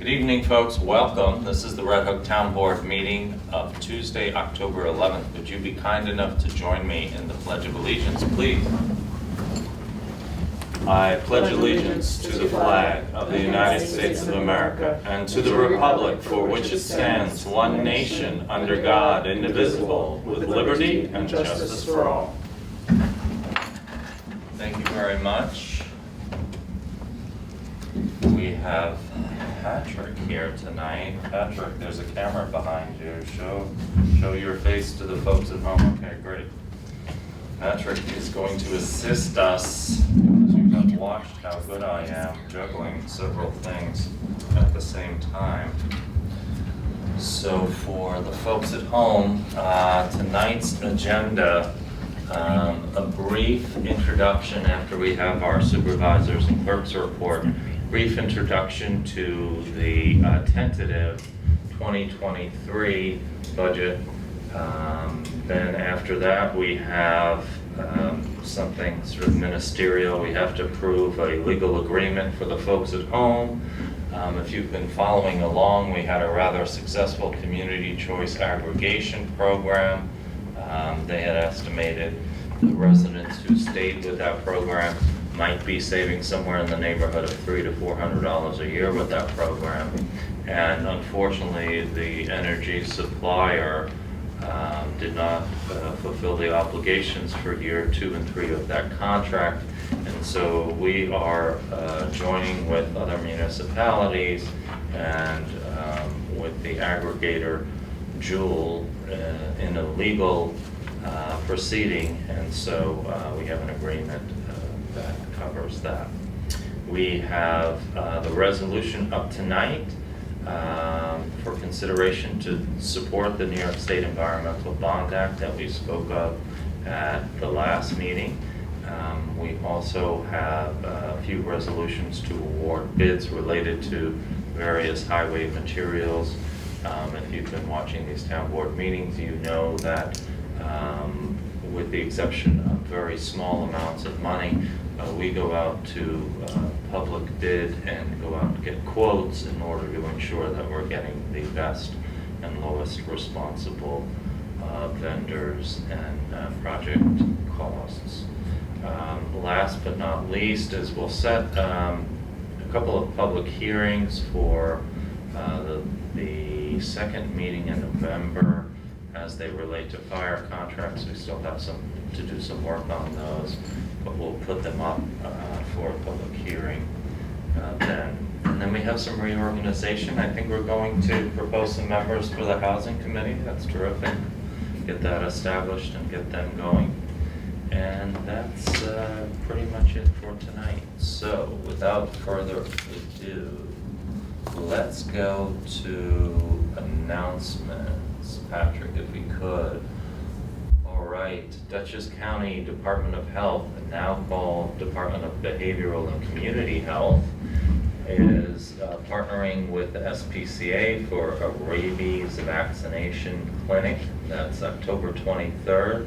Good evening, folks. Welcome. This is the Red Hook Town Board meeting of Tuesday, October 11th. Would you be kind enough to join me in the Pledge of Allegiance, please? I pledge allegiance to the flag of the United States of America and to the republic for which it stands, one nation, under God, indivisible, with liberty and justice for all. Thank you very much. We have Patrick here tonight. Patrick, there's a camera behind you. Show your face to the folks at home. Okay, great. Patrick is going to assist us, because you have watched how good I am juggling several things at the same time. So for the folks at home, tonight's agenda, a brief introduction after we have our supervisors and clerks report, brief introduction to the tentative 2023 budget. Then after that, we have something sort of ministerial. We have to approve a legal agreement for the folks at home. If you've been following along, we had a rather successful community choice aggregation program. They had estimated the residents who stayed with that program might be saving somewhere in the neighborhood of $300 to $400 a year with that program. And unfortunately, the energy supplier did not fulfill the obligations for year 2 and 3 of that contract. And so we are joining with other municipalities and with the aggregator, Joule, in a legal proceeding. And so we have an agreement that covers that. We have the resolution up tonight for consideration to support the New York State Environmental Bond Act that we spoke of at the last meeting. We also have a few resolutions to award bids related to various highway materials. If you've been watching these town board meetings, you know that with the exception of very small amounts of money, we go out to public bid and go out and get quotes in order to ensure that we're getting the best and lowest responsible vendors and project costs. Last but not least is we'll set a couple of public hearings for the second meeting in November as they relate to fire contracts. We still have to do some work on those, but we'll put them up for a public hearing then. And then we have some reorganization. I think we're going to propose some members for the housing committee. That's terrific. Get that established and get them going. And that's pretty much it for tonight. So without further ado, let's go to announcements. Patrick, if we could. All right, Dutchess County Department of Health, and now called Department of Behavioral and Community Health, is partnering with the SPCA for a rabies vaccination clinic. That's October 23rd.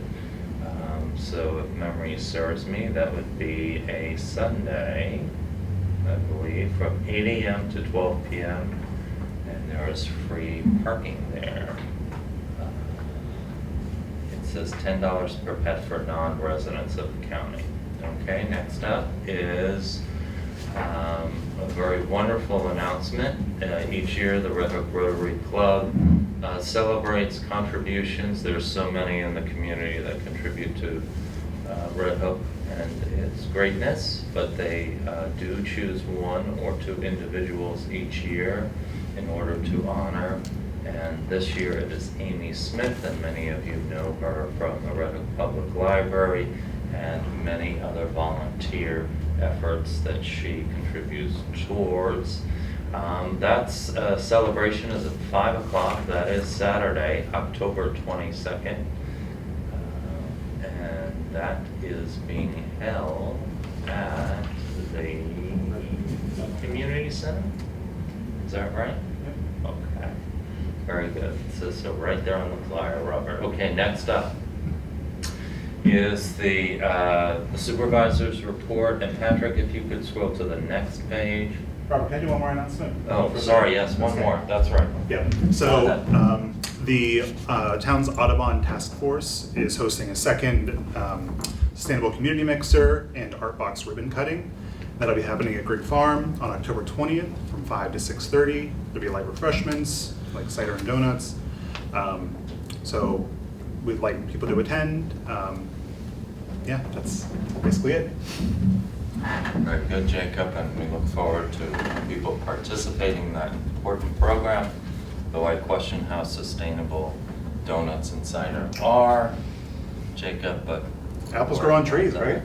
So if memory serves me, that would be a Sunday, I believe, from 8 a.m. to 12 p.m. And there is free parking there. It says $10 per pet for non-residents of the county. Okay, next up is a very wonderful announcement. Each year the Red Hook Rotary Club celebrates contributions. There's so many in the community that contribute to Red Hook and its greatness, but they do choose 1 or 2 individuals each year in order to honor. And this year it is Amy Smith, and many of you know her from the Red Hook Public Library and many other volunteer efforts that she contributes towards. That celebration is at 5 o'clock. That is Saturday, October 22nd. And that is being held at the community center. Is that right? Okay. Very good. So right there on the flyer, Robert. Okay, next up is the supervisor's report. And Patrick, if you could scroll to the next page. Robert, can I do one more announcement? Oh, sorry, yes, one more, that's right. Yeah, so the town's Audubon Task Force is hosting a second Sustainable Community Mixer and Art Box ribbon cutting. That'll be happening at Grigg Farm on October 20th from 5 to 6:30. There'll be light refreshments, like cider and donuts. So we'd like people to attend. Yeah, that's basically it. Very good, Jacob, and we look forward to people participating in that important program. Though I question how sustainable donuts and cider are, Jacob, but... Apples grow on trees, right?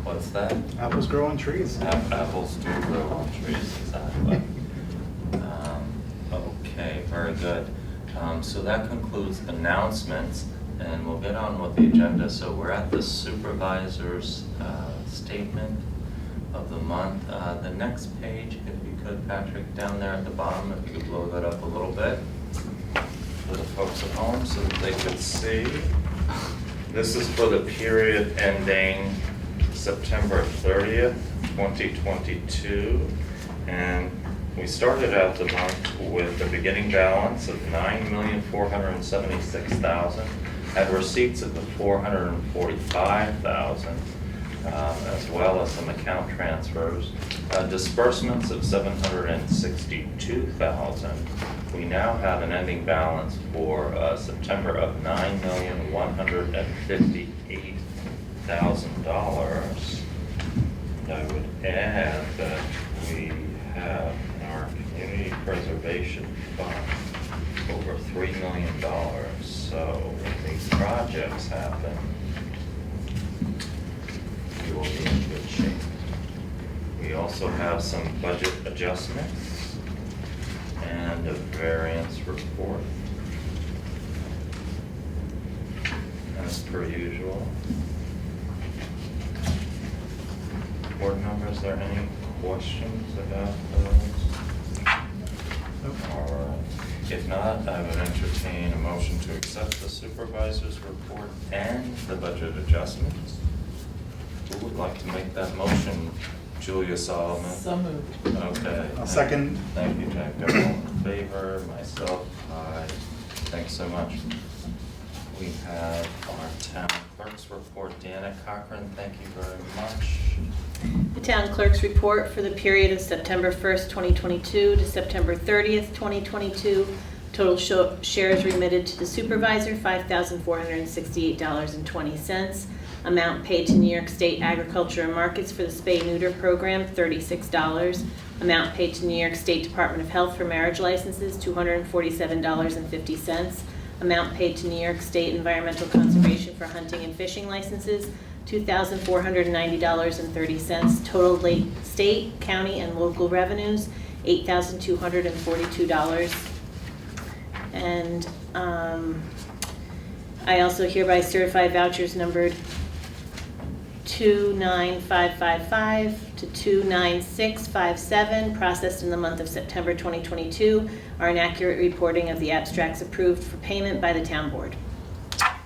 What's that? Apples grow on trees. Apples do grow on trees, exactly. Okay, very good. So that concludes announcements, and we'll get on with the agenda. So we're at the supervisor's statement of the month. The next page, if you could, Patrick, down there at the bottom, if you could blow that up a little bit for the folks at home so that they could see. This is for the period ending September 30th, 2022, and we started out the month with a beginning balance of $9,476,000, had receipts of the $445,000, as well as some account transfers, disbursements of $762,000. We now have an ending balance for September of $9,158,000. I would add that we have in our community preservation fund over $3 million. So when these projects happen, we will be in good shape. We also have some budget adjustments and a variance report. As per usual. Board members, are there any questions about those? All right. If not, I would entertain a motion to accept the supervisor's report and the budget adjustments. Who would like to make that motion? Julia Solomon? So moved. I'll Okay. second. Thank you, Jacob. All in favor? Myself, aye. Thanks so much. We have our town clerk's report. Deanna Cochran, thank you very much. The town clerk's report for the period of September 1st, 2022 to September 30th, 2022. Total shares remitted to the supervisor, $5,468.20. Amount paid to New York State Agriculture and Markets for the Spay-Neuter program, $36. Amount paid to New York State Department of Health for marriage licenses, $247.50. Amount paid to New York State Environmental Conservation for hunting and fishing licenses, $2,490.30. Total state, county, and local revenues, $8,242. And I also hereby certify vouchers numbered 29555 to 29657, processed in the month of September 2022, are an accurate reporting of the abstracts approved for payment by the town board.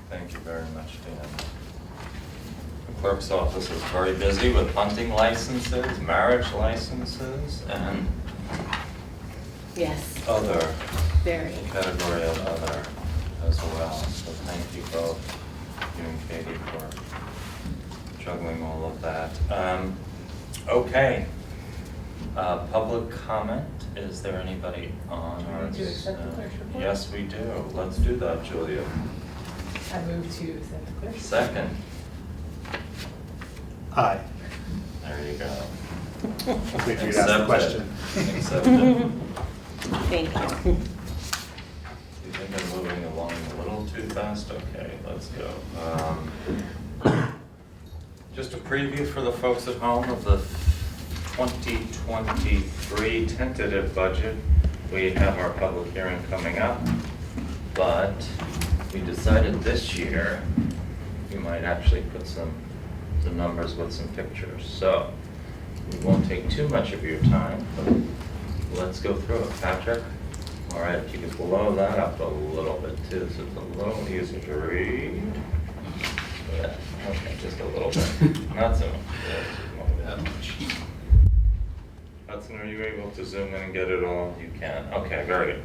Thank you very much, Dan. The clerk's office is very busy with hunting licenses, marriage licenses, and Yes, other, very. category of other as well. So thank you both, you and Katie, for juggling all of that. Okay. Public comment. Is there anybody on our? Do you accept the clerk's report? Yes, we do. Let's do that, Julia. I move to accept the clerk's. Second. Aye. There you go. I think you'd ask the question. Accepted. Thank you. You think I'm moving along a little too fast? Okay, let's go. Just a preview for the folks at home of the 2023 tentative budget. We have our public hearing coming up, but we decided this year we might actually put some numbers with some pictures. So we won't take too much of your time, but let's go through it. Patrick? All right, if you could blow that up a little bit too, so it's a little easier to read. Yeah, okay, just a little bit. Not so much. That much. That's Justin, are you able to zoom in and get it all? You can. Okay, very good.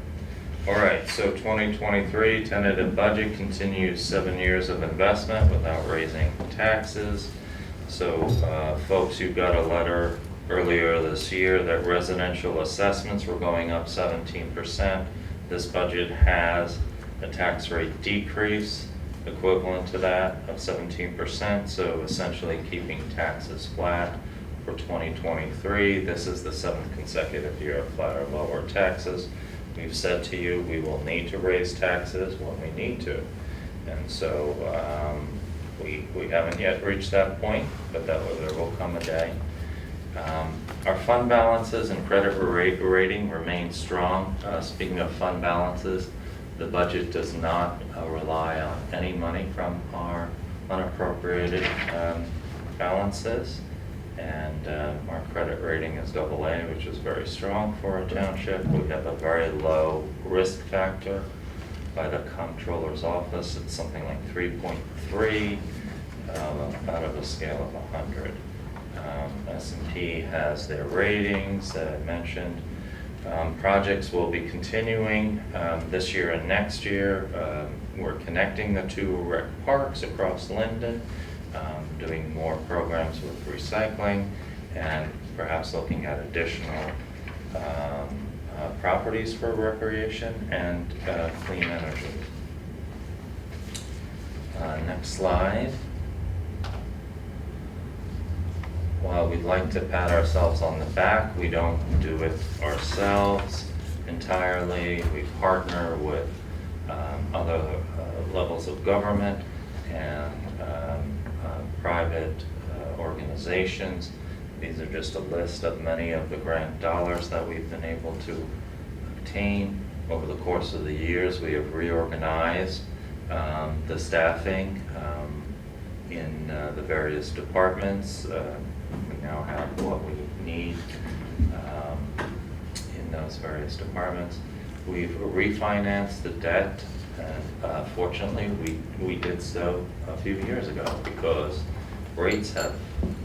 All right, so 2023 tentative budget continues 7 years of investment without raising taxes. So folks, you got a letter earlier this year that residential assessments were going up 17%. This budget has a tax rate decrease equivalent to that of 17%, so essentially keeping taxes flat for 2023. This is the 7th consecutive year of flat or lower taxes. We've said to you we will need to raise taxes when we need to, and so we haven't yet reached that point, but there will come a day. Our fund balances and credit rating remain strong. Speaking of fund balances, the budget does not rely on any money from our unappropriated balances, and our credit rating is AA, which is very strong for a township. We have a very low risk factor by the comptroller's office. It's something like 3.3 out of a scale of 100. S&P has their ratings that I mentioned. Projects will be continuing this year and next year. We're connecting the 2 rec parks across Linden, doing more programs with recycling, and perhaps looking at additional properties for recreation and clean energy. Next slide. While we'd like to pat ourselves on the back, we don't do it ourselves entirely. We partner with other levels of government and private organizations. These are just a list of many of the grant dollars that we've been able to obtain. Over the course of the years, we have reorganized the staffing in the various departments. We now have what we need in those various departments. We've refinanced the debt, and fortunately we did so a few years ago because rates have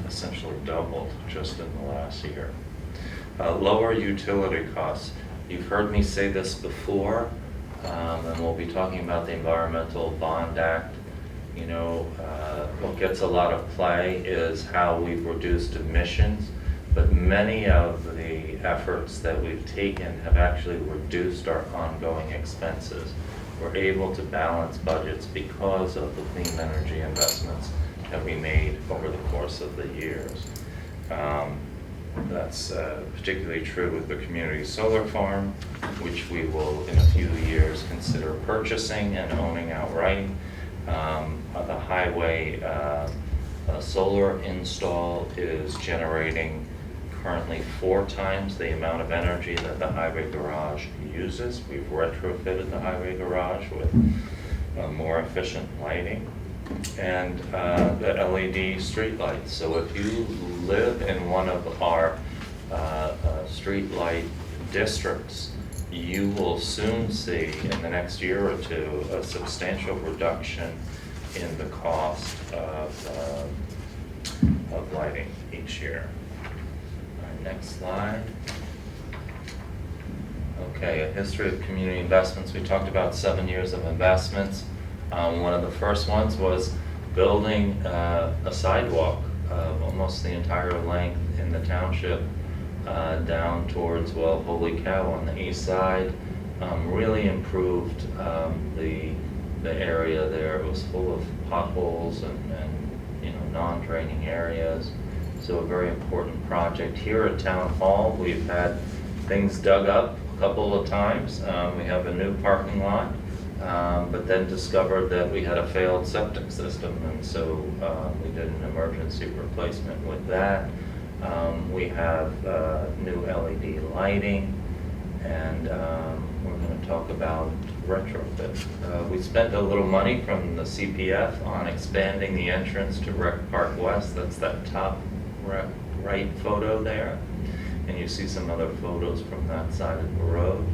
essentially doubled just in the last year. Lower utility costs. You've heard me say this before, and we'll be talking about the Environmental Bond Act. You know, what gets a lot of play is how we've reduced emissions, but many of the efforts that we've taken have actually reduced our ongoing expenses. We're able to balance budgets because of the clean energy investments that we made over the course of the years. That's particularly true with the community solar farm, which we will in a few years consider purchasing and owning outright. The highway solar install is generating currently 4 times the amount of energy that the highway garage uses. We've retrofitted the highway garage with more efficient lighting and the LED street lights. So if you live in one of our street light districts, you will soon see in the next year or 2 a substantial reduction in the cost of lighting each year. All right, next slide. Okay, a history of community investments. We talked about 7 years of investments. One of the first ones was building a sidewalk of almost the entire length in the township down towards, well, Holy Cow on the east side. Really improved the area there. It was full of potholes and you know, non-draining areas. So a very important project. Here at Town Hall, we've had things dug up a couple of times. We have a new parking lot, but then discovered that we had a failed septic system, and so we did an emergency replacement with that. We have new LED lighting, and we're going to talk about retrofit. We spent a little money from the CPF on expanding the entrance to Rec Park West. That's that top right photo there. And you see some other photos from that side of the road.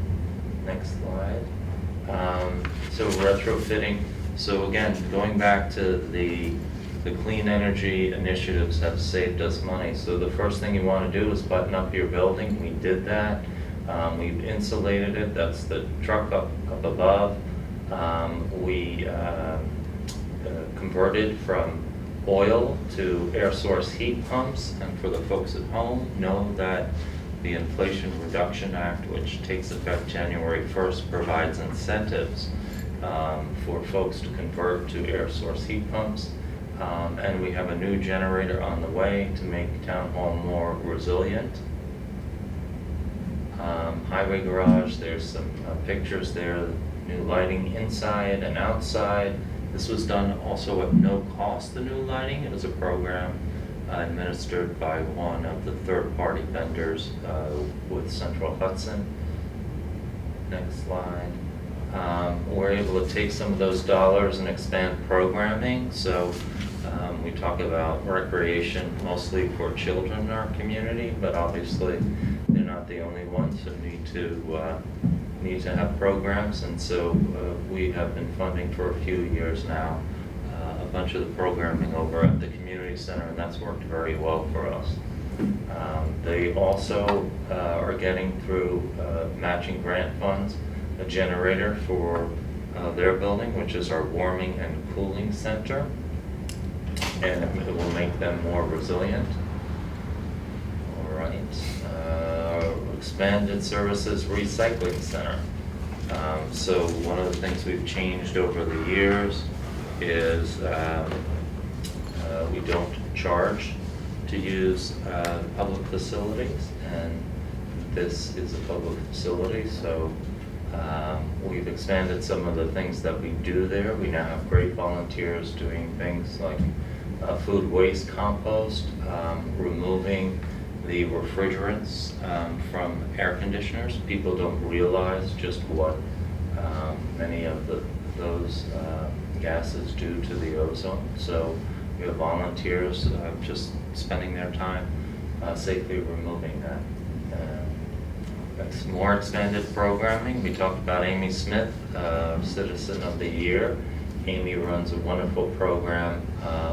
Next slide. So retrofitting. So again, going back to the the clean energy initiatives have saved us money. So the first thing you want to do is button up your building. We did that. We've insulated it. That's the truck up above. We converted from oil to air source heat pumps. And for the folks at home, know that the Inflation Reduction Act, which takes effect January 1st, provides incentives for folks to convert to air source heat pumps. And we have a new generator on the way to make Town Hall more resilient. Highway garage, there's some pictures there, new lighting inside and outside. This was done also at no cost, the new lighting. It was a program administered by one of the third-party vendors with Central Hudson. Next slide. We're able to take some of those dollars and expand programming. So we talk about recreation mostly for children in our community, but obviously they're not the only ones who need to have programs. And so we have been funding for a few years now a bunch of the programming over at the community center, and that's worked very well for us. They also are getting through matching grant funds a generator for their building, which is our warming and cooling center, and it will make them more resilient. All right. Expanded services recycling center. So one of the things we've changed over the years is we don't charge to use public facilities, and this is a public facility, so we've expanded some of the things that we do there. We now have great volunteers doing things like food waste compost, removing the refrigerants from air conditioners. People don't realize just what many of those gases do to the ozone. So we have volunteers just spending their time safely removing that. That's more expanded programming. We talked about Amy Smith, Citizen of the Year. Amy runs a wonderful program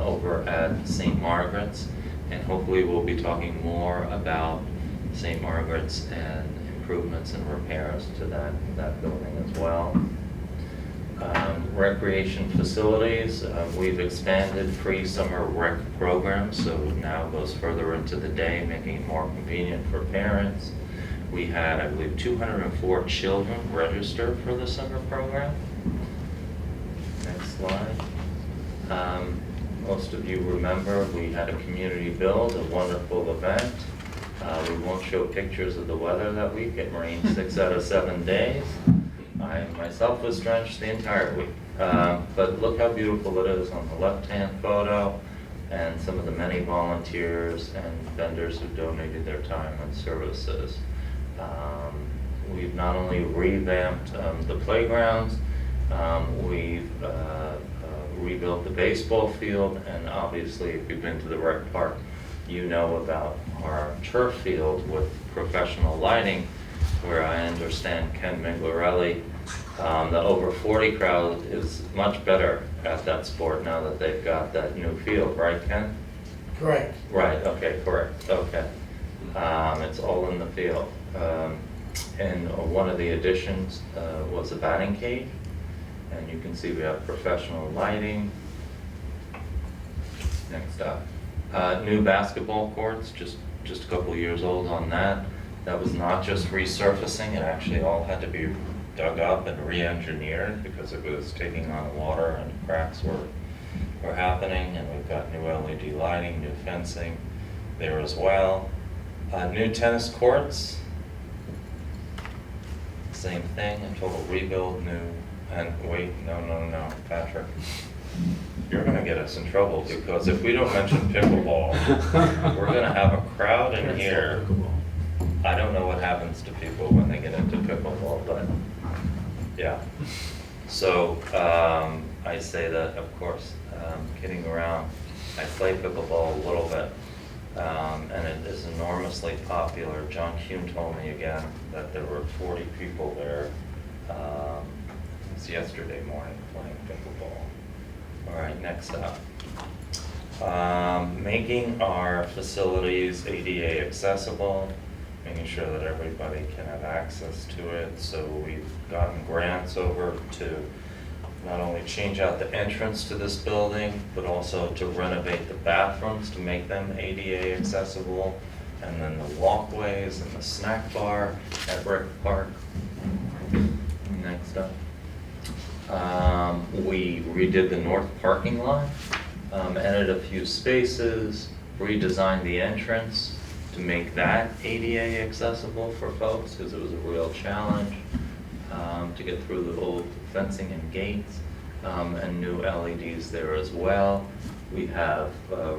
over at St. Margaret's, and hopefully we'll be talking more about St. Margaret's and improvements and repairs to that building as well. Recreation facilities, we've expanded free summer rec programs, so it now goes further into the day, making it more convenient for parents. We had, I believe, 204 children register for the summer program. Next slide. Most of you remember we had a community build, a wonderful event. We won't show pictures of the weather that week. It rained 6 out of 7 days. I myself was drenched the entire week. But look how beautiful it is on the left-hand photo, and some of the many volunteers and vendors who donated their time and services. We've not only revamped the playgrounds, we've rebuilt the baseball field, and obviously if you've been to the rec park, you know about our turf field with professional lighting, where I understand Ken Miglarelli, the over 40 crowd is much better at that sport now that they've got that new field, right, Ken? Correct. Right, okay, correct, okay. It's all in the field. And one of the additions was a batting cage, and you can see we have professional lighting. Next up, new basketball courts, just a couple years old on that. That was not just resurfacing, it actually all had to be dug up and re-engineered because it was taking on water and cracks were happening, and we've got new LED lighting, new fencing there as well. New tennis courts, same thing, a total rebuild, new, and wait, no, Patrick. You're gonna get us in trouble, because if we don't mention pickleball, we're gonna have a crowd in here. I don't know what happens to people when they get into pickleball, but yeah. So I say that, of course, kidding around. I play pickleball a little bit, and it is enormously popular. John Kuhn told me again that there were 40 people there. It was yesterday morning playing pickleball. All right, next up. Making our facilities ADA accessible, making sure that everybody can have access to it. So we've gotten grants over to not only change out the entrance to this building, but also to renovate the bathrooms to make them ADA accessible, and then the walkways and the snack bar at Rec Park. Next up. We redid the north parking lot, added a few spaces, redesigned the entrance to make that ADA accessible for folks, because it was a real challenge to get through the old fencing and gates, and new LEDs there as well. We have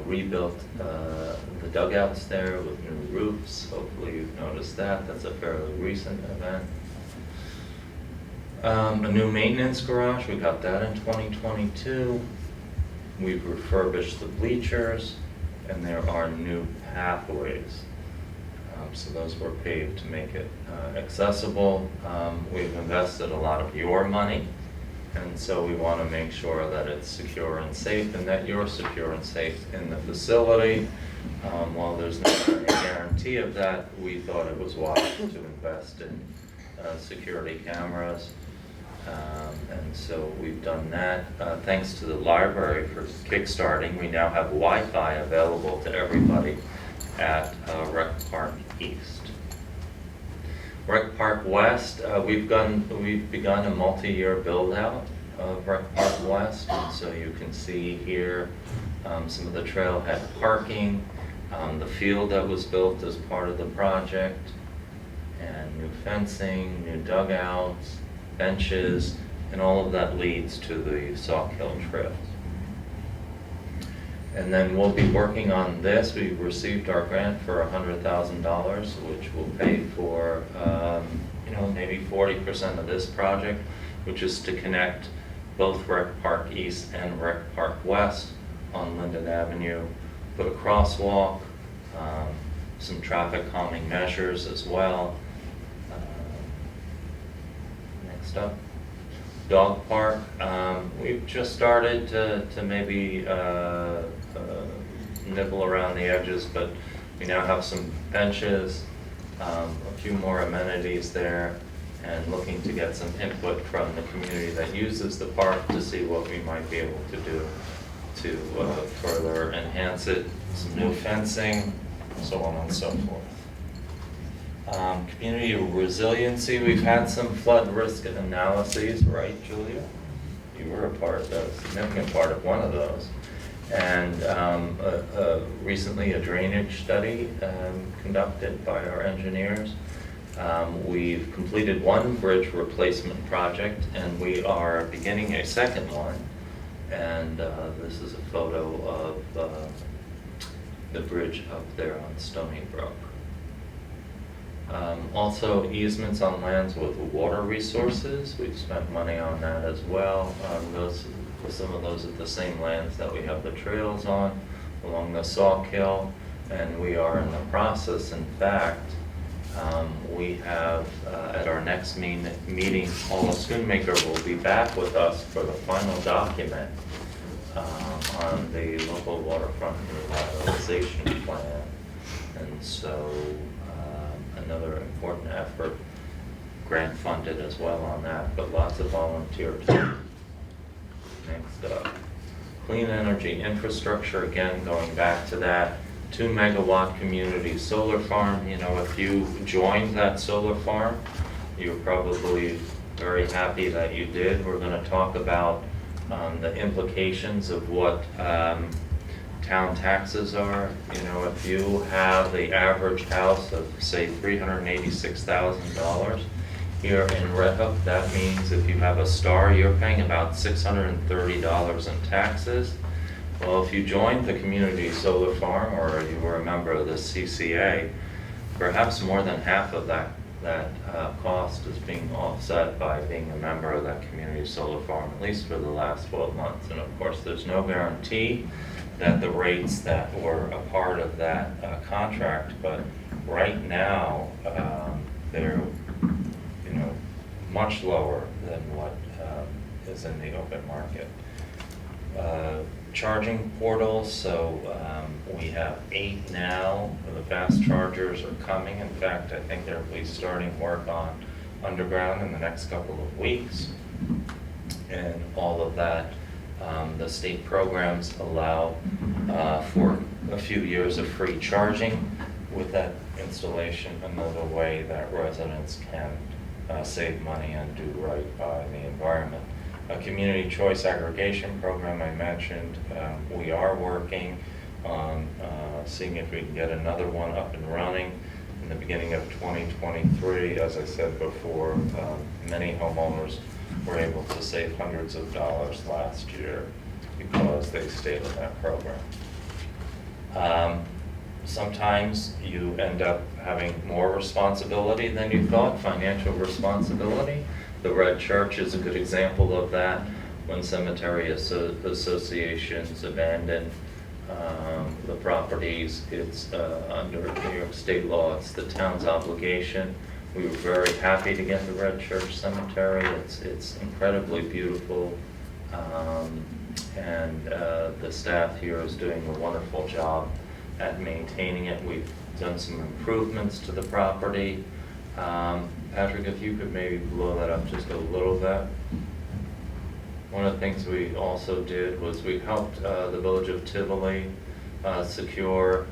rebuilt the dugouts there with new roofs. Hopefully you've noticed that. That's a fairly recent event. A new maintenance garage, we got that in 2022. We've refurbished the bleachers, and there are new pathways. So those were paved to make it accessible. We've invested a lot of your money, and so we want to make sure that it's secure and safe, and that you're secure and safe in the facility. While there's no guarantee of that, we thought it was wise to invest in security cameras. And so we've done that. Thanks to the library for kickstarting, we now have Wi-Fi available to everybody at Rec Park East. Rec Park West, we've begun a multi-year build-out of Rec Park West, and so you can see here some of the trailhead parking, the field that was built as part of the project, and new fencing, new dugouts, benches, and all of that leads to the Sauk Hill Trails. And then we'll be working on this. We've received our grant for $100,000, which will pay for maybe 40% of this project, which is to connect both Rec Park East and Rec Park West on Linden Avenue, put a crosswalk, some traffic calming measures as well. Next up, dog park. We've just started to maybe nibble around the edges, but we now have some benches, a few more amenities there, and looking to get some input from the community that uses the park to see what we might be able to do to further enhance it, some new fencing, so on and so forth. Community resiliency, we've had some flood risk analyses, right, Julia? You were a significant part of one of those. And recently a drainage study conducted by our engineers. We've completed one bridge replacement project, and we are beginning a second one. And this is a photo of the bridge up there on Stony Brook. Also easements on lands with water resources. We've spent money on that as well. Some of those are the same lands that we have the trails on along the Sauk Hill, and we are in the process. In fact, we have at our next meeting, Paula Schoonmaker will be back with us for the final document on the local waterfront revitalization plan, and so another important effort, grant funded as well on that, but lots of volunteers. Next up, clean energy infrastructure, again going back to that 2 megawatt community solar farm. You know, if you joined that solar farm, you're probably very happy that you did. We're going to talk about the implications of what town taxes are. You know, if you have the average house of say $386,000 here in Red Hook, that means if you have a star, you're paying about $630 in taxes. Well, if you joined the community solar farm, or you were a member of the CCA, perhaps more than half of that cost is being offset by being a member of that community solar farm, at least for the last 12 months. And of course, there's no guarantee that the rates that were a part of that contract, but right now they're much lower than what is in the open market. charging portal, so we have 8 now. The fast chargers are coming. In fact, I think they'll be starting work on underground in the next couple of weeks. And all of that, the state programs allow for a few years of free charging. With that installation, another way that residents can save money and do right by the environment. A community choice aggregation program I mentioned, we are working on seeing if we can get another one up and running in the beginning of 2023. As I said before, many homeowners were able to save hundreds of dollars last year because they stayed in that program. Sometimes you end up having more responsibility than you thought, financial responsibility. The Red Church is a good example of that. When cemetery associations abandon the properties, it's under New York State law, it's the town's obligation. We were very happy to get the Red Church Cemetery. It's incredibly beautiful, and the staff here is doing a wonderful job at maintaining it. We've done some improvements to the property. Patrick, if you could maybe blow that up just a little bit. One of the things we also did was we helped the village of Tivoli secure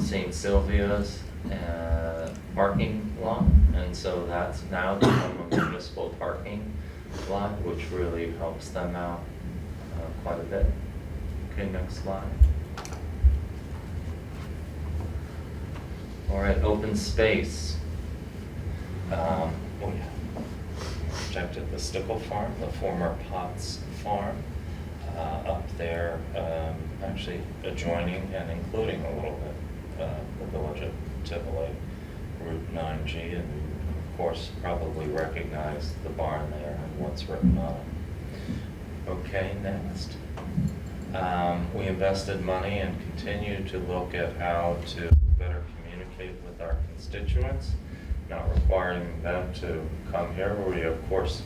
St. Sylvia's parking lot, and so that's now become a municipal parking lot, which really helps them out quite a bit. Okay, next slide. All right, open space. We protected the Stickle Farm, the former Potts Farm, up there, actually adjoining and including a little bit the village of Tivoli, Route 9G, and of course probably recognize the barn there and what's written on it. Okay, next. We invested money and continue to look at how to better communicate with our constituents, not requiring them to come here. We, of course,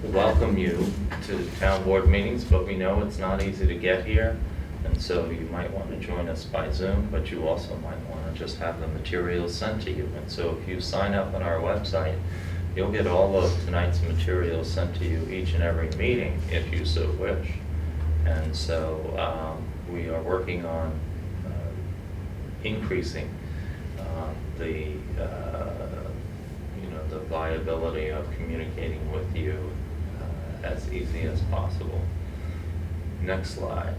welcome you to town board meetings, but we know it's not easy to get here, and so you might want to join us by Zoom, but you also might want to just have the materials sent to you. And so if you sign up on our website, you'll get all of tonight's materials sent to you each and every meeting, if you so wish. And so we are working on increasing the the viability of communicating with you as easy as possible. Next slide.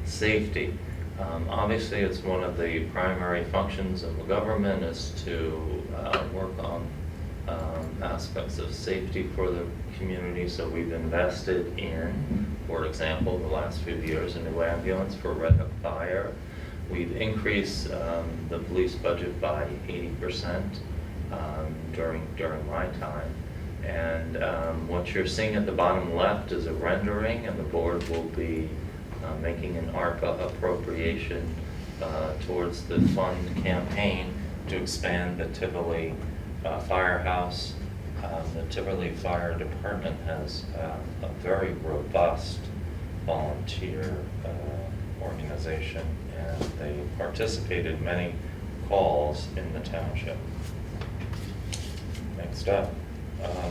Safety. Obviously, it's one of the primary functions of the government is to work on aspects of safety for the community. So we've invested in, for example, the last few years, a new ambulance for Red Hook Fire. We've increased the police budget by 80% during my time. And what you're seeing at the bottom left is a rendering, and the board will be making an ARPA appropriation towards the fund campaign to expand the Tivoli firehouse. The Tivoli Fire Department has a very robust volunteer organization, and they participated in many calls in the township. Next up,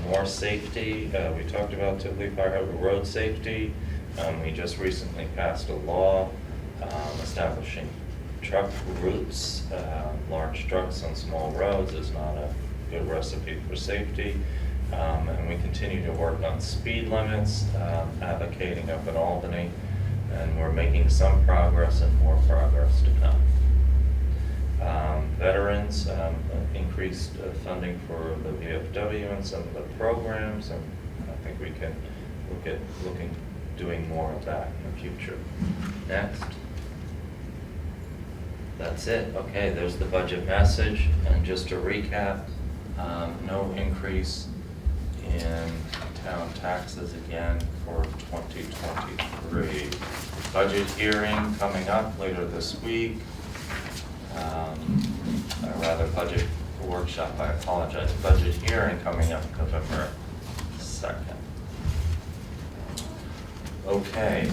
more safety. We talked about Tivoli Fire road safety. We just recently passed a law establishing truck routes. Large trucks on small roads is not a good recipe for safety. And we continue to work on speed limits, advocating up in Albany, and we're making some progress and more progress to come. Veterans, increased funding for the VFW and some of the programs, and I think we can look at doing more of that in the future. Next. That's it. Okay, there's the budget message, and just to recap, no increase in town taxes again for 2023. Budget hearing coming up later this week. Budget workshop, I apologize. Budget hearing coming up November 2nd. Okay,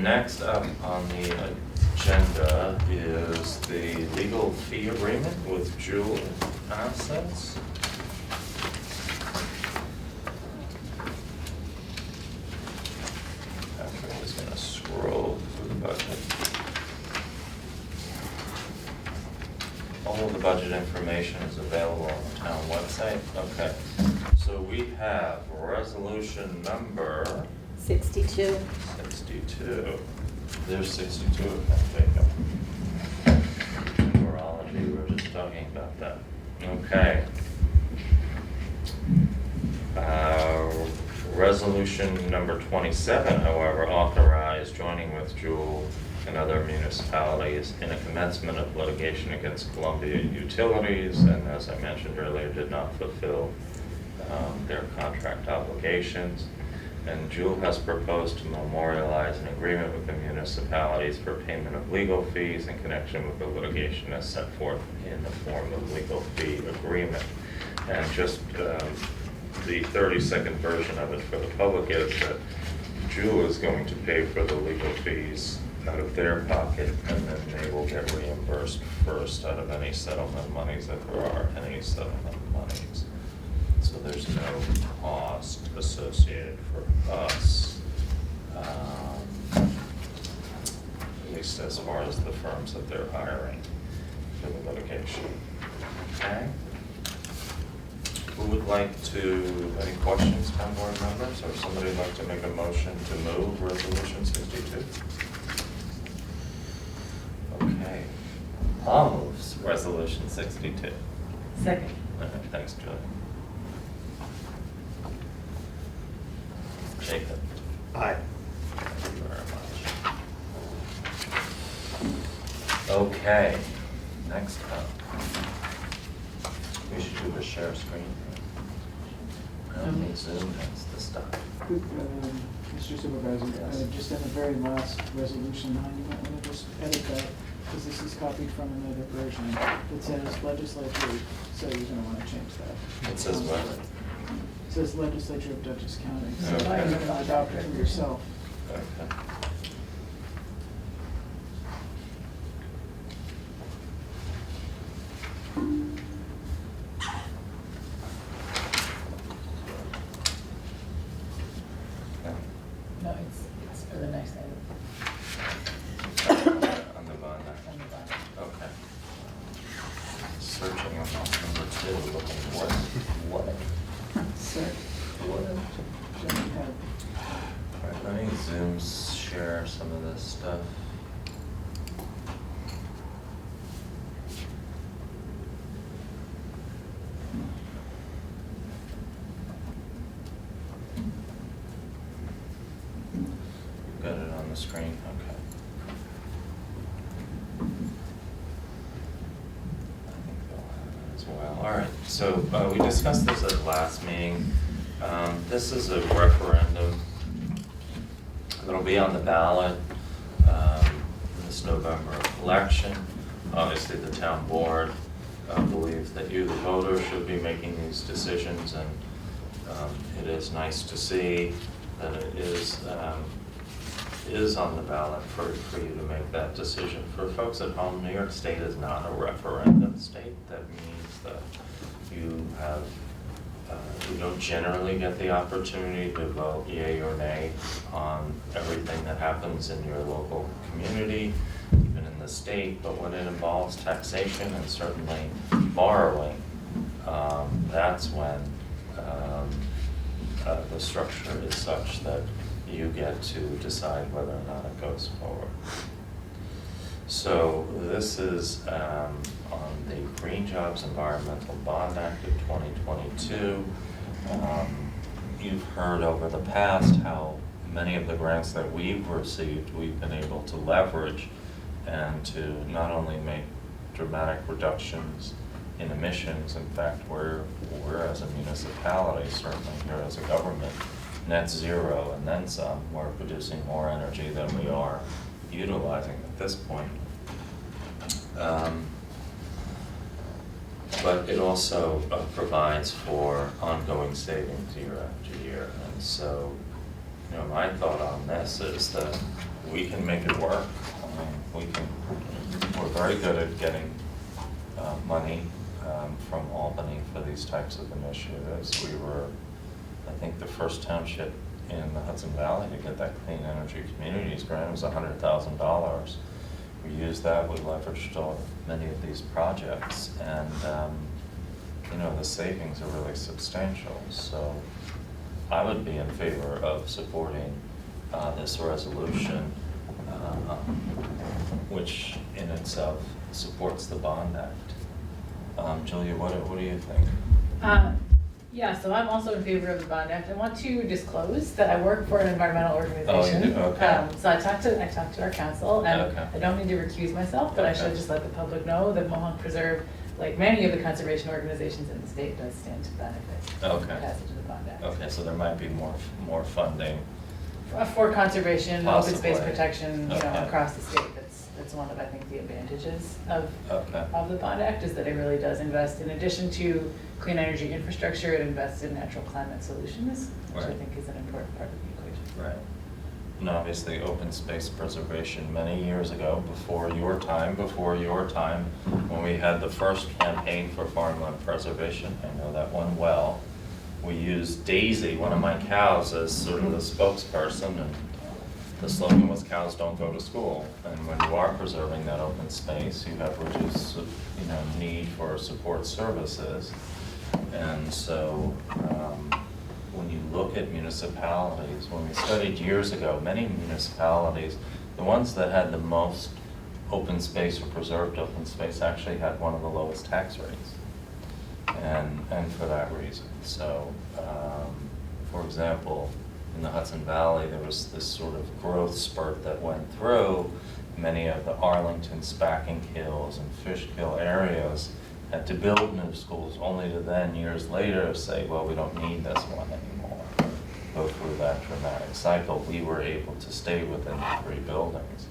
next up on the agenda is the legal fee agreement with Jewel Assets. Patrick is gonna scroll through the budget. All of the budget information is available on the town website. Okay, so we have resolution number 62. 62. There's 62 of them, Jacob. Numerology, we were just talking about that. Okay. Resolution number 27, however, authorized joining with Jewel and other municipalities in a commencement of litigation against Columbia Utilities, and as I mentioned earlier, did not fulfill their contract obligations. And Jewel has proposed to memorialize an agreement with the municipalities for payment of legal fees in connection with the litigation as set forth in the form of legal fee agreement. And just the 30-second version of it for the public is that Jewel is going to pay for the legal fees out of their pocket, and then they will get reimbursed first out of any settlement monies, if there are any settlement monies. So there's no cost associated for us, at least as far as the firms that they're hiring for the litigation. Okay? Who would like to, any questions from board members, or somebody like to make a motion to move resolution 62? Okay, I'll move resolution 62. Second. Okay, thanks, Julie. Jacob? Aye. Thank you very much. Okay, next up. We should do a share screen. Zoom has the stuff. Mr. Supervisor, just in the very last resolution 9, you might want to just edit that, because this is copied from another version. It says legislature, so you're going to want to change that. It says what? It says legislature of Dutchess County, so Okay. you're going to adopt it for yourself. Okay. No, it's for the next item. On the bond. On the bottom. Okay. Searching on number 2, looking what? Sir, What? shouldn't have. All right, let me Zoom share some of this stuff. You've got it on the screen, okay. I think they'll have it as well. All right, so we discussed this at the last meeting. This is a referendum that'll be on the ballot in this November election. Obviously, the town board believes that you, the voters, should be making these decisions, and it is nice to see that it is on the ballot for you to make that decision. For folks at home, New York State is not a referendum state. That means that you have you don't generally get the opportunity to vote yea or nay on everything that happens in your local community, even in the state. But when it involves taxation and certainly borrowing, that's when the structure is such that you get to decide whether or not it goes forward. So this is on the Green Jobs Environmental Bond Act of 2022. You've heard over the past how many of the grants that we've received, we've been able to leverage and to not only make dramatic reductions in emissions. In fact, we're as a municipality, certainly here as a government, net zero and then some. We're producing more energy than we are utilizing at this point. But it also provides for ongoing savings year after year. And so you know, my thought on this is that we can make it work. I mean, we're very good at getting money from Albany for these types of initiatives. We were, I think, the first township in the Hudson Valley to get that Clean Energy Communities grant. It was $100,000. We used that, we leveraged many of these projects, and you know, the savings are really substantial. So I would be in favor of supporting this resolution, which in itself supports the Bond Act. Julia, what do you think? Yeah, so I'm also in favor of the Bond Act. I want to disclose that I work for an environmental organization. Oh, you do? Okay. So I talked to our council, and Okay. I don't need to recuse myself, but I Okay. should just let the public know that Mohawk Preserve, like many of the conservation organizations in the state, does stand to benefit from the Okay. passage of the Bond Act. Okay, so there might be more funding. For conservation, open space Possibly. protection, you know, Okay. across the state, that's one of, I think, the advantages of Okay. the Bond Act, is that it really does invest, in addition to clean energy infrastructure, it invests in natural climate solutions, which I Right. think is an important part of the equation. Right. And obviously, open space preservation many years ago, before your time, when we had the first campaign for farmland preservation, I know that one well. We used Daisy, one of my cows, as sort of the spokesperson, and the slogan was "Cows don't go to school." And when you are preserving that open space, you have reduced, you know, need for support services. And so, when you look at municipalities, when we studied years ago, many municipalities, the ones that had the most open space or preserved open space actually had one of the lowest tax rates. And for that reason. So, for example, in the Hudson Valley, there was this sort of growth spurt that went through. Many of the Arlington, Spacking Hills, and Fishkill areas had to build new schools, only to then, years later, say, well, we don't need this one anymore. Go through that dramatic cycle. We were able to stay within the 3 buildings.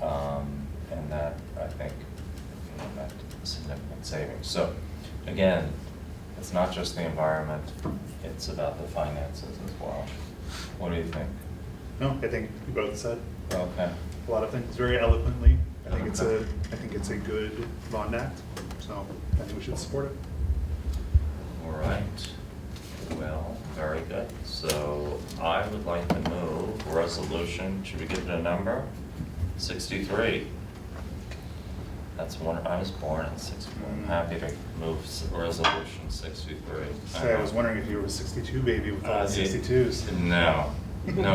And that, I think, you know, meant significant savings. So, again, it's not just the environment, it's about the finances as well. What do you think? No, I think we both said Okay. a lot of things very eloquently. I think it's a good Bond Act, so I think we should support it. All right. Well, very good. So I would like to move resolution, should we give it a number? 63. That's one, I was born in 63. I'm happy to move resolution 63. So I was wondering if you were a 62 baby with all the 62s. No,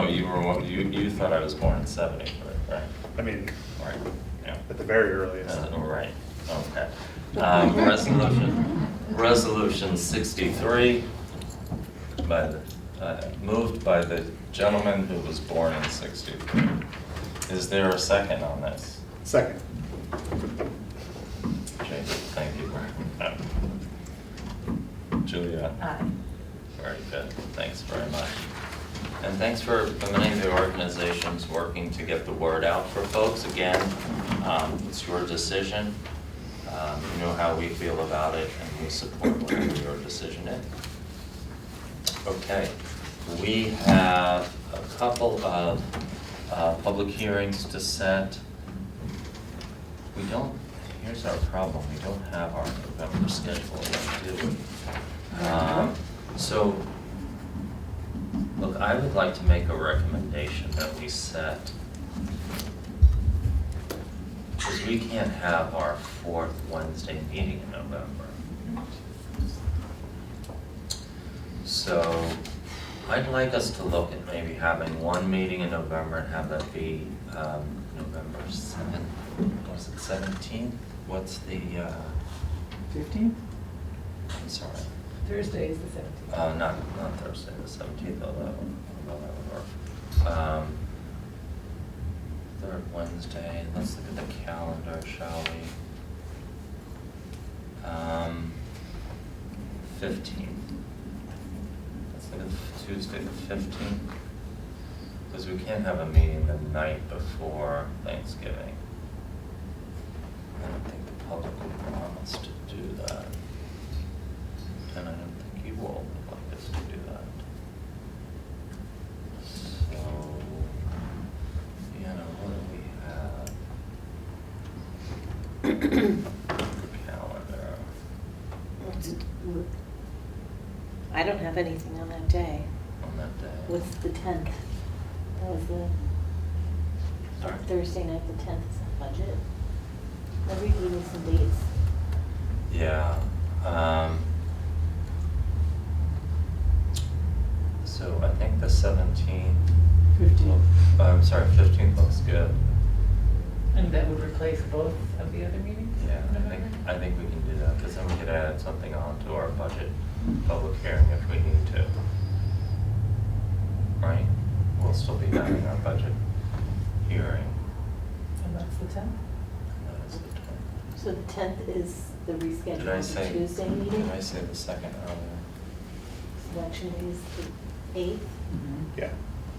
you were one, you thought I was born in 70, right? I mean, Right, yeah. at the very earliest. Right, okay. Resolution 63, moved by the gentleman who was born in 63. Is there a second on this? Second. Jake, thank you. Julia? Aye. Very good, thanks very much. And thanks for many of the organizations working to get the word out for folks. Again, it's your decision. You know how we feel about it, and we support whatever your decision is. Okay, we have a couple of public hearings to set. We don't, here's our problem, we don't have our November schedule yet, do we? So, look, I would like to make a recommendation that we set, because we can't have our 4th Wednesday meeting in November. So, I'd like us to look at maybe having one meeting in November and have that be November 7th, was it 17th? What's the, 15? I'm sorry. Thursday is the 17th. Not Thursday, the 17th, although that would work. 3rd Wednesday, let's look at the calendar, shall we? 15th. Let's look at Tuesday the 15th. Because we can't have a meeting the night before Thanksgiving. I don't think the public would want us to do that. And I don't think you all would like us to do that. Calendar. I don't have anything on that day. On that day. What's the 10th? That was the Sorry? Thursday night, the 10th is the budget. Maybe give me some dates. Yeah, so I think the 17th. 15th. I'm sorry, 15th looks good. And that would replace both of the other meetings? Yeah, in I think, November? I think we can do that, because then we could add something on to our budget public hearing if we need to. Right? We'll still be having our budget hearing. And that's the 10th? That is the 20th. So the 10th is the Did I rescheduled say? Tuesday meeting. Did I say the second earlier? Election day is the 8th. Mhm. Yeah.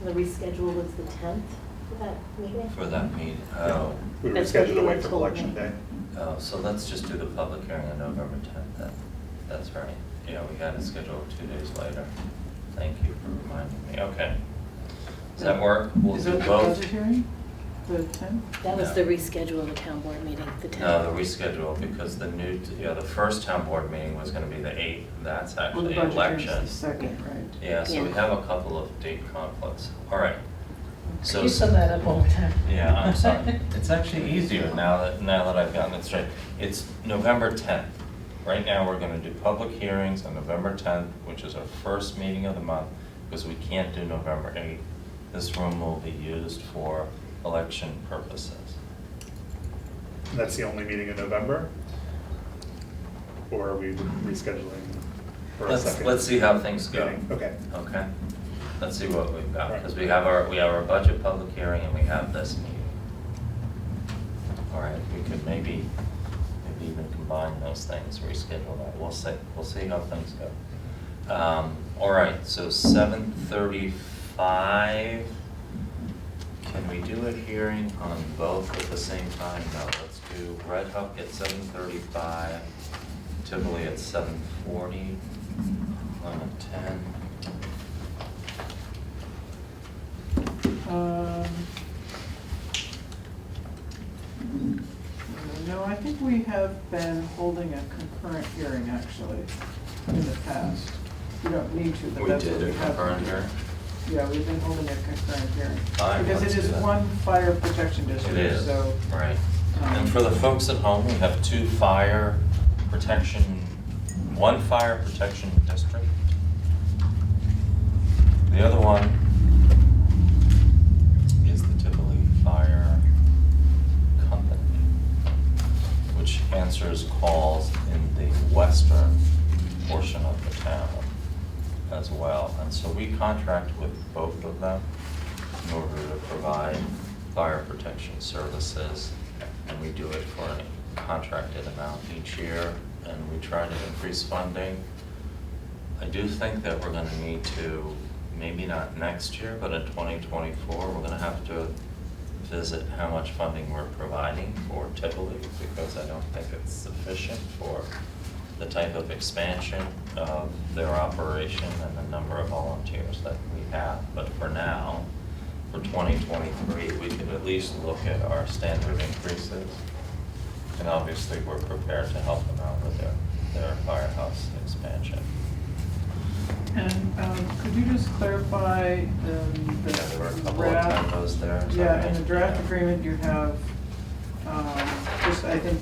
The reschedule was the 10th for that meeting. For that meeting? Oh. We That's rescheduled what you away had from told election me. day. Oh, so let's just do the public hearing on November 10th then. That's right. Yeah, we got it scheduled 2 days later. Thank you for reminding me. Okay. Does that work? We'll Is do that the both. budget hearing? The 10th? That was No. the reschedule of the town board meeting, the 10th. No, the reschedule, because the first town board meeting was gonna be the 8th. That's Well, actually the budget election. hearing's the second, right? Yeah, so we Yeah. have a couple of date conflicts. All right. So. You sum that up all the time. Yeah, I'm sorry. It's actually easier now that I've gotten it straight. It's November 10th. Right now, we're gonna do public hearings on November 10th, which is our first meeting of the month, because we can't do November 8th. This room will be used for election purposes. That's the only meeting in November? Or are we rescheduling for a second? Let's see how things go. meeting? Okay. Okay? Let's see what we've got, Right. because we have our budget public hearing and we have this meeting. All right, we could maybe even combine those things, reschedule that. We'll see how things go. All right, so 7:35. Can we do a hearing on both at the same time? No, let's do Red Hook at 7:35, Tivoli at 7:40, on at 10. No, I think we have been holding a concurrent hearing actually in the past. We don't need to, but We that's what did we a have. concurrent hearing? Yeah, we've been holding a concurrent hearing. Fine, Because let's it is do that. one fire protection It district, is, so. right. um, And for the folks at home, we have one fire protection district. The other one is the Tivoli Fire Company, which answers calls in the western portion of the town as well. And so we contract with both of them in order to provide fire protection services. And we do it for a contracted amount each year, and we try to increase funding. I do think that we're gonna need to, maybe not next year, but in 2024, we're gonna have to visit how much funding we're providing for Tivoli, because I don't think it's sufficient for the type of expansion of their operation and the number of volunteers that we have. But for now, for 2023, we could at least look at our standard increases. And obviously, we're prepared to help them out with their firehouse expansion. And could you just clarify the Yeah, there were a couple of draft? typos there. is that Yeah, right? in the draft Yeah. agreement, you have, just, I think,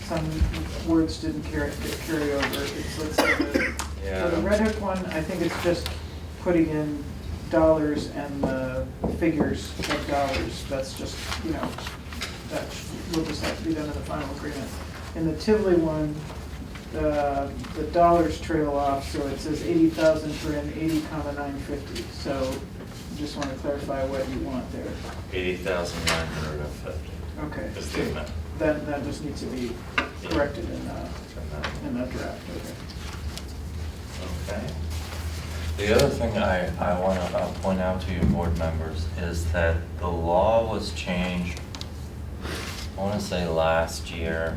some words didn't carry over. It's, let's say, Yeah. for the Red Hook one, I think it's just putting in dollars and the figures of dollars. That's just, that will just have to be done in the final agreement. In the Tivoli one, the dollars trail off, so it says 80,000 for in 80,950. So just want to clarify what you want there. 80,950 Okay. is the amount. That just needs to be corrected in that draft, okay. Okay. The other thing I want to point out to you, board members, is that the law was changed, I want to say last year.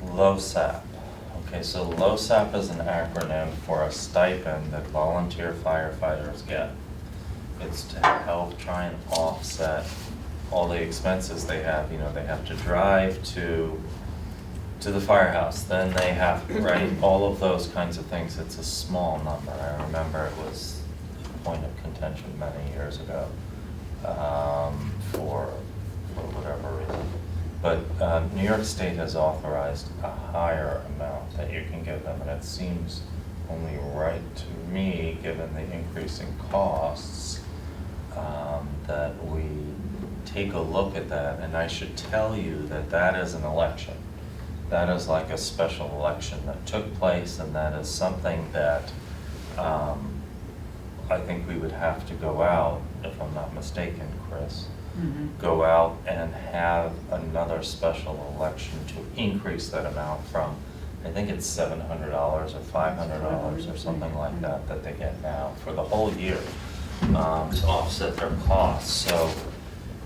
LoSAP. Okay, so LoSAP is an acronym for a stipend that volunteer firefighters get. It's to help try and offset all the expenses they have, you know, they have to drive to the firehouse, then they have, right, all of those kinds of things. It's a small number. I remember it was a point of contention many years ago, for whatever reason. But New York State has authorized a higher amount that you can give them, and it seems only right to me, given the increasing costs, that we take a look at that. And I should tell you that that is an election. That is like a special election that took place, and that is something that I think we would have to go out, if I'm not mistaken, Chris, go out and have another special election to increase that amount from, I think it's $700 or $500 or something like that, that they get now for the whole year, to offset their costs. So,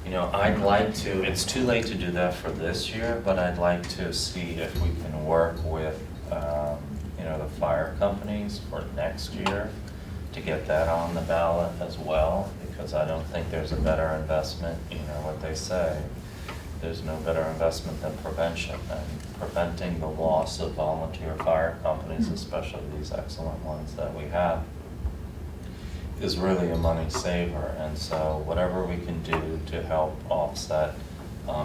you know, I'd like to, it's too late to do that for this year, but I'd like to see if we can work with, you know, the fire companies for next year to get that on the ballot as well, because I don't think there's a better investment, you know what they say, there's no better investment than prevention, and preventing the loss of volunteer fire companies, especially these excellent ones that we have, is really a money saver. And so whatever we can do to help offset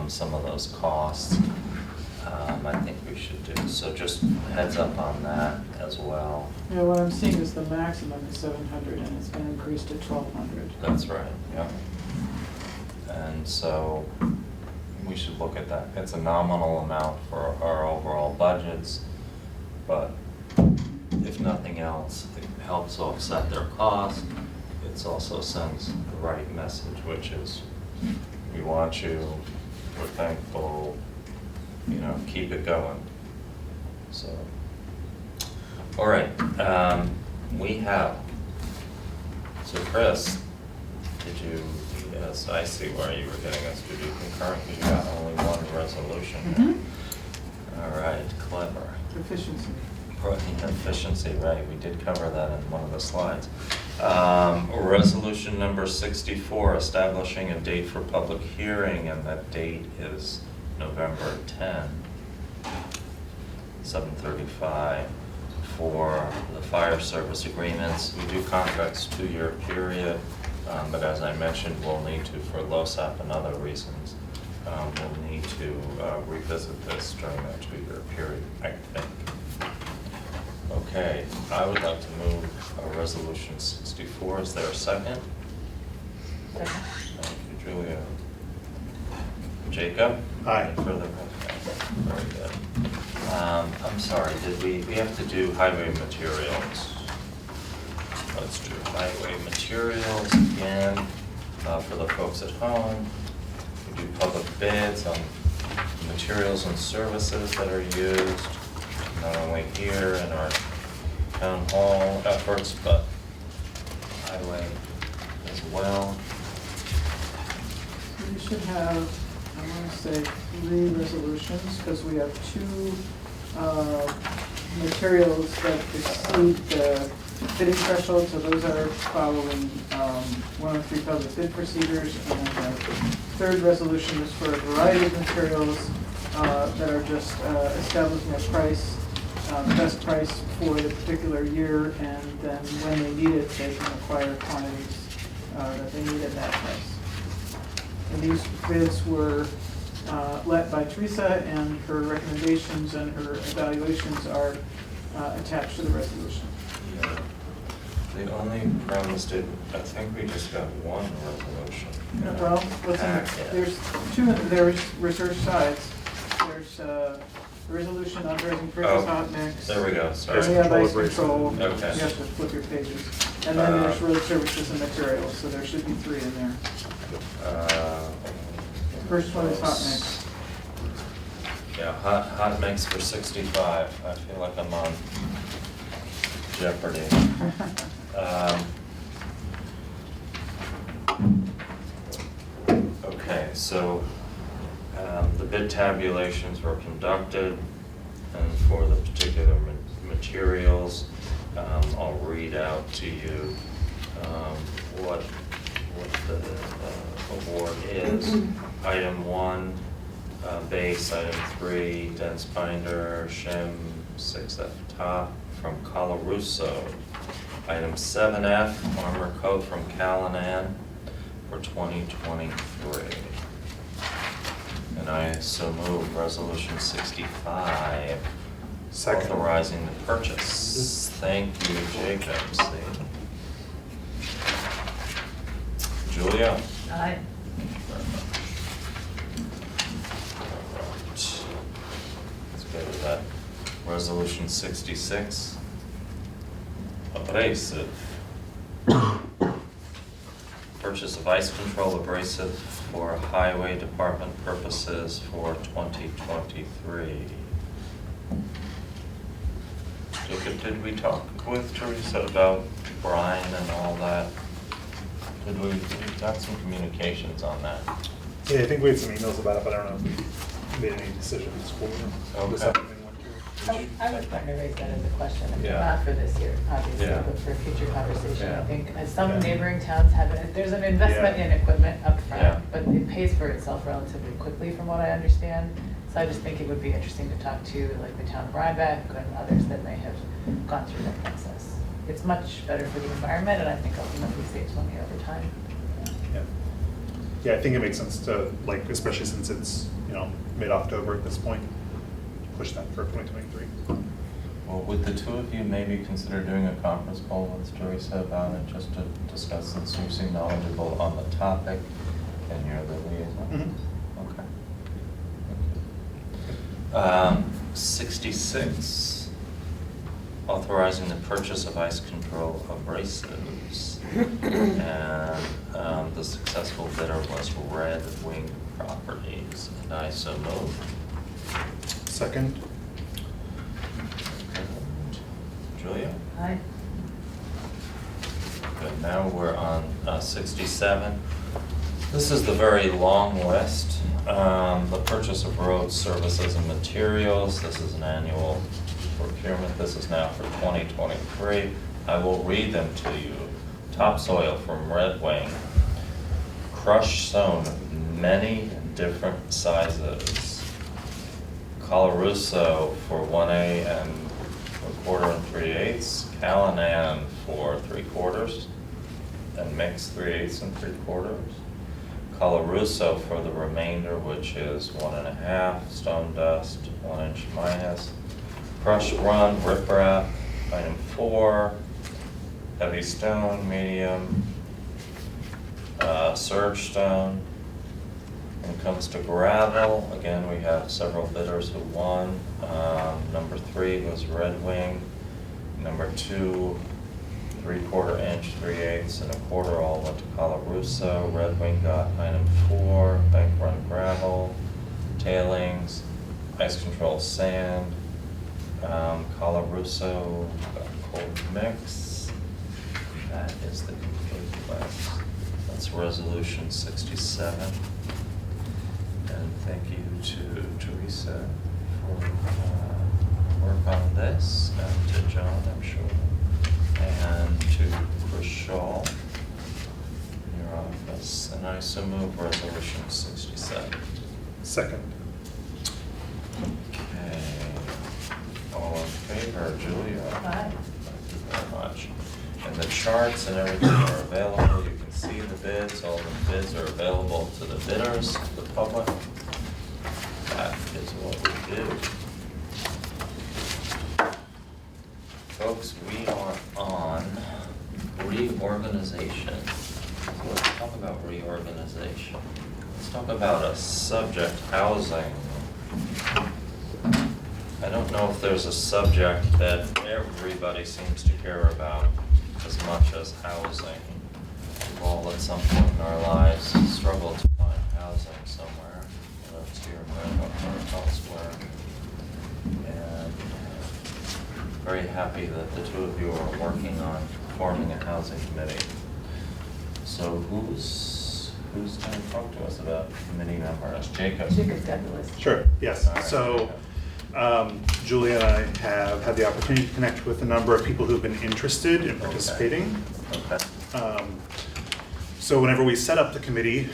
some of those costs, I think we should do. So just heads up on that as well. Yeah, what I'm seeing is the maximum is 700 and it's been increased to 1,200. That's right, yeah. And so we should look at that. It's a nominal amount for our overall budgets, but if nothing else, it helps offset their cost. It also sends the right message, which is, we want you, we're thankful, you know, keep it going. So, all right, we have, so Chris, did you, yes, I see where you were getting us to do concurrent, because you got only one resolution here. All right, clever. Efficiency. Efficiency, right, we did cover that in one of the slides. Resolution number 64, establishing a date for public hearing, and that date is November 10, 7:35, for the fire service agreements. We do contracts 2-year period, but as I mentioned, we'll need to, for LoSAP and other reasons, we'll need to revisit this during that 2-year period, I think. Okay, I would like to move resolution 64. Is there a second? Second. Thank you, Julia. Jacob? Aye. Any further? Okay, very good. I'm sorry, did we have to do highway materials? Let's do highway materials again, for the folks at home. We do public bids on materials and services that are used, not only here in our town hall efforts, but highway as well. We should have, I want to say, 3 resolutions, because we have 2 materials that exceed the bidding threshold, so those are following 103 public bid procedures. And then the 3rd resolution is for a variety of materials that are just establishing a price, best price for the particular year, and then when they need it, they can acquire quantities that they need at that price. And these bids were led by Teresa, and her recommendations and her evaluations are attached to the resolution. Yeah. The only problem is, I think we just got one resolution. Well, what's in, there's 2, there's research sides. There's a resolution authorizing purchase hot mix. There we go, sorry. And we have ice Control control. Okay. You have to flip your pages. And then there's road services and materials, so there should be 3 in there. First one is hot mix. Yeah, hot mix for 65. I feel like I'm on Jeopardy. Okay, so the bid tabulations were conducted, and for the particular materials, I'll read out to you what the award is item 1, base, item 3, dense binder, shim 6F top from Colarusso. Item 7F, armor coat from Callanan for 2023. And I so move resolution 65. Second. Authorizing the purchase. Thank you, Jacob. See? Julia? Aye. Thank you very much. All right. Let's go to that. Resolution 66. Abrasive. Purchase of ice control abrasive for highway department purposes for 2023. Jacob, did we talk with Teresa about brine and all that? We got some communications on that. Yeah, I think we had some emails about it, but I don't know if we made any decisions for it. Was that something we went through? I was going to raise that as a question, I mean, Yeah. not for this year, obviously, Yeah. but for future conversation. Yeah. I think as some Yeah. neighboring towns have, there's an investment Yeah. in equipment up Yeah. front, but it pays for itself relatively quickly from what I understand. So I just think it would be interesting to talk to like the town of Rhinebeck and others that may have gone through that process. It's much better for the environment and I think ultimately saves money over time. Yeah. Yeah, I think it makes sense to, like, especially since it's, mid-October at this point, push that for 2023. Well, would the two of you maybe consider doing a conference call with Teresa about it, just to discuss, since you seem knowledgeable on the topic and you're the liaison? Mhm. Okay. 66, authorizing the purchase of ice control abrasives. And the successful bidder was Red Wing Properties, and I so move. Second. Julia? Aye. Good, now we're on 67. This is the very long list. The purchase of road services and materials, this is an annual procurement. This is now for 2023. I will read them to you. Topsoil from Red Wing. Crushed stone, many different sizes. Colarusso for 1A and 1/4 and 3/8. Callanan for 3/4 and mixed 3/8 and 3/4. Colarusso for the remainder, which is 1.5. Stone dust, 1 inch minus. Crushed run, riprap, item 4. Heavy stone, medium. Surge stone. When it comes to gravel, again, we have several bidders who won. Number 3 was Red Wing. Number 2, 3/4 inch, 3/8 and 1/4 all went to Colarusso. Red Wing got item 4, bank run gravel, tailings, ice control sand. Colarusso got cold mix. That is the complete list. That's resolution 67. And thank you to Teresa for work on this, and to John, I'm sure, and to Chris Shaw in your office. And I so move resolution 67. Second. Okay. All in favor, Julia? Aye. Thank you very much. And the charts and everything are available. You can see the bids. All the bids are available to the bidders, the public. That is what we do. Folks, we are on reorganization. So let's talk about reorganization. Let's talk about a subject, housing. I don't know if there's a subject that everybody seems to care about as much as housing. We've all at some point in our lives struggled to find housing somewhere, whether it's here in Merrimack or elsewhere. And very happy that the two of you are working on forming a housing committee. So who's going to talk to us about committee members? Jacob? Jacob's got the list. Sure, yes. All right. So Julia and I have had the opportunity to connect with a number of people who've been interested in participating. Okay. So whenever we set up the committee,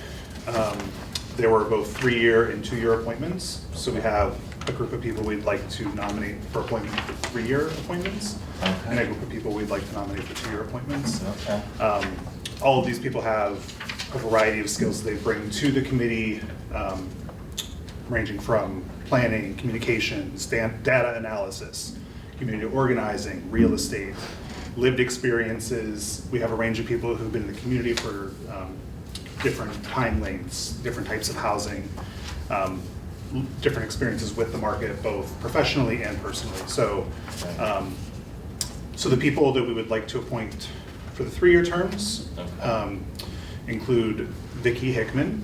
There were both 3-year and 2-year appointments. So we have a group of people we'd like to nominate for appointment for 3-year appointments, and a group of people we'd like to nominate for 2-year appointments. Okay. All of these people have a variety of skills they bring to the committee, ranging from planning, communications, data analysis, community organizing, real estate, lived experiences. We have a range of people who've been in the community for different time lengths, different types of housing, different experiences with the market, both professionally and personally. So, so the people that we would like to appoint for the 3-year terms include Vicki Hickman,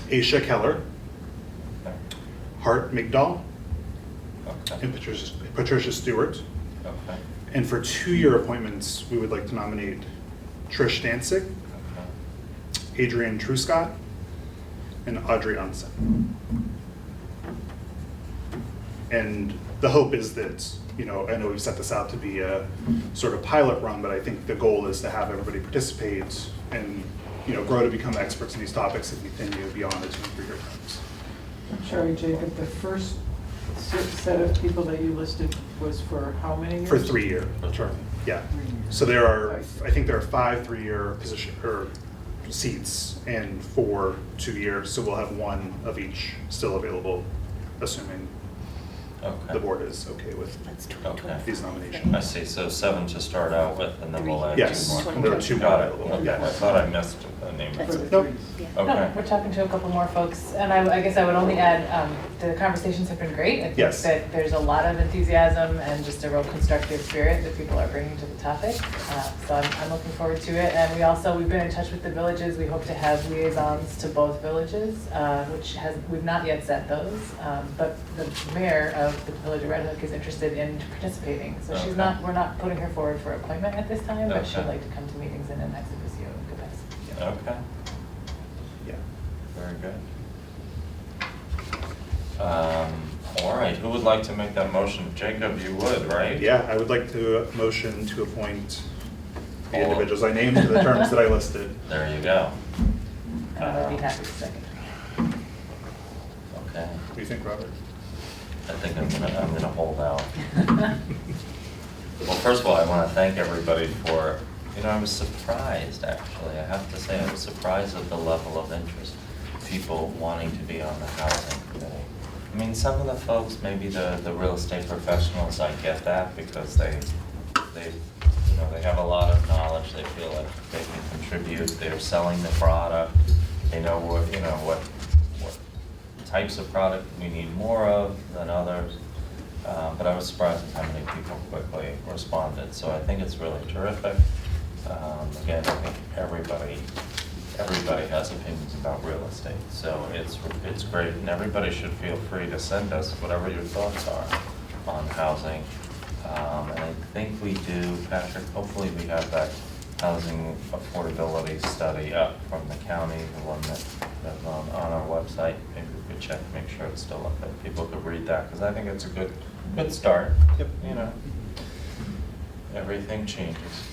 Aisha Keller, Hart Migdal, and Patricia Stewart. Okay. And for 2-year appointments, we would like to nominate Trish Danzig, Adrienne Truscott, and Audrey Unsen. And the hope is that, you know, I know we've set this out to be a sort of pilot run, but I think the goal is to have everybody participate and, you know, grow to become experts in these topics and continue beyond the 2 and 3-year terms. Sorry, Jacob, the first set of people that you listed was for how many years? For 3-year term, yeah. 3 years. So there are, I think there are 5 3-year position or seats and 4 2-year, so we'll have 1 of each still available, assuming Okay. the board is okay with That's Okay. 2024. these nominations. I see, so 7 to start out with, and then we'll add 2 Yes, more. and there are 2 more Got it, available. okay, I Yes. thought I missed a name. For the Nope. threes. Yeah. Okay. No, we're talking to a couple more folks, and I guess I would only add, the conversations have been great. I think Yes. that there's a lot of enthusiasm and just a real constructive spirit that people are bringing to the topic. So I'm looking forward to it. And we've been in touch with the villages. We hope to have liaisons to both villages, we've not yet set those. But the mayor of the village of Red Hook is interested in participating. So Okay. we're not putting her forward for appointment at this time, but she'd Okay. like to come to meetings in an ex officio capacity. Okay, Yeah. very good. All right, who would like to make that motion? Jacob, you would, right? Yeah, I would like to motion to appoint the All. individuals I named to the terms that I listed. There you go. And I'd be happy to second. Okay, What do you think, Robert? I think I'm gonna hold out. Well, first of all, I want to thank everybody for, you know, I was surprised, actually. I have to say, I was surprised at the level of interest, people wanting to be on the housing committee. I mean, some of the folks, maybe the real estate professionals, I get that because they, you know, they have a lot of knowledge, they feel like they can contribute, they're selling the product, they know what, you know, what types of product we need more of than others. But I was surprised at how many people quickly responded, so I think it's really terrific. Again, I think everybody has opinions about real estate, so it's great, and everybody should feel free to send us whatever your thoughts are on housing. And I think we do, Patrick, hopefully we have that housing affordability study up from the county, the one that's on our website. Maybe we could check, make sure it's still up there. People could read that, because I think it's a good start. Yep. You know, everything changes.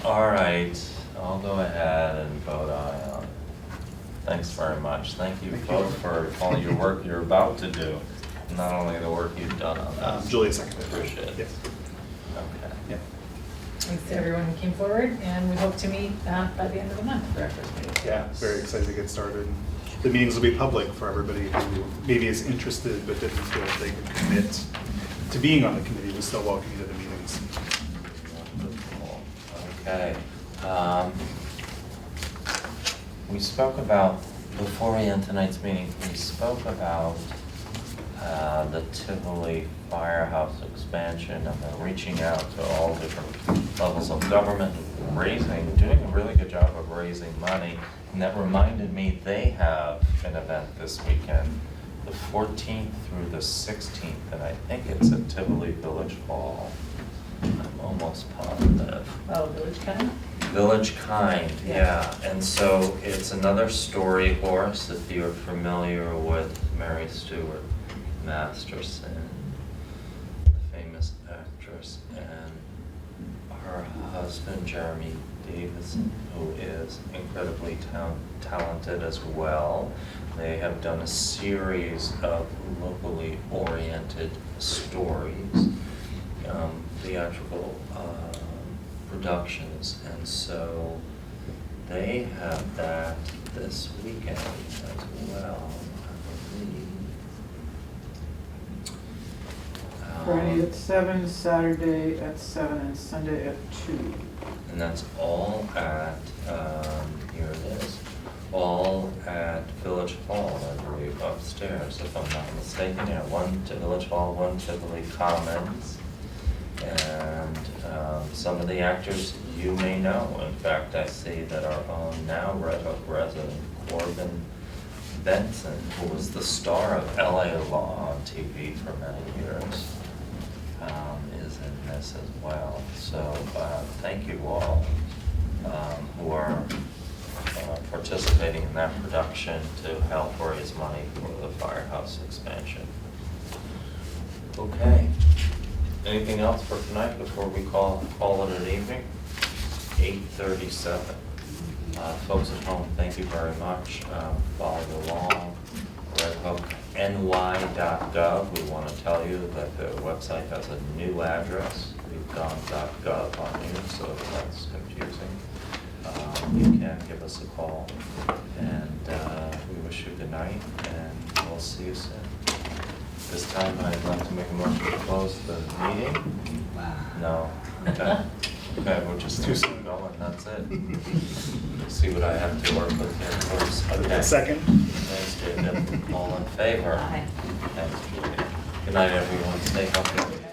All right, I'll go ahead and vote aye on it. Thanks very much. Thank you Thank you. both for all your work you're about to do, not only the work you've done on this. Julia seconded. Appreciate it. Yes. Okay. Yeah. Thanks to everyone who came forward, and we hope to meet by the end of the month for our first meeting. Yeah, very excited to get started. The meetings will be public for everybody who maybe is interested but didn't feel they could commit to being on the committee. We're still welcome you to the meetings. Wonderful. Okay. We spoke about, before we end tonight's meeting, we spoke about the Tivoli Firehouse expansion and then reaching out to all different levels of government, doing a really good job of raising money. And that reminded me, they have an event this weekend, the 14th through the 16th, and I think it's at Tivoli Village Hall. I'm almost positive. Oh, Village Kind? Village Kind, yeah. And so it's another story horse, if you're familiar with Mary Stuart Masterson, the famous actress, and her husband, Jeremy Davison, who is incredibly talented as well. They have done a series of locally oriented stories, theatrical productions, and so they have that this weekend as well, I believe. Friday at 7, Saturday at 7, and Sunday at 2. And that's all at, here it is, all at Village Hall, I believe, upstairs, if I'm not mistaken. Yeah, one to Village Hall, one Tivoli Commons. And some of the actors you may know. In fact, I see that our own now Red Hook resident, Corbin Benson, who was the star of LA Law on TV for many years, is in this as well. So thank you all who are participating in that production to help raise money for the firehouse expansion. Okay. Anything else for tonight before we call it an evening? 8:37. Folks at home, thank you very much. Follow along. redhookny.gov. We want to tell you that the website has a new address. We've gone .gov on you, so if that's confusing, you can give us a call. And we wish you good night, and we'll see you soon. This time, I'd like to make a motion to close the meeting. No. Okay. Okay, we're just too soon going, that's it. See what I have to work with here first. Okay. Second. Thanks, David. All in favor? Aye. Thanks, Julie. Good night, everyone. Stay healthy.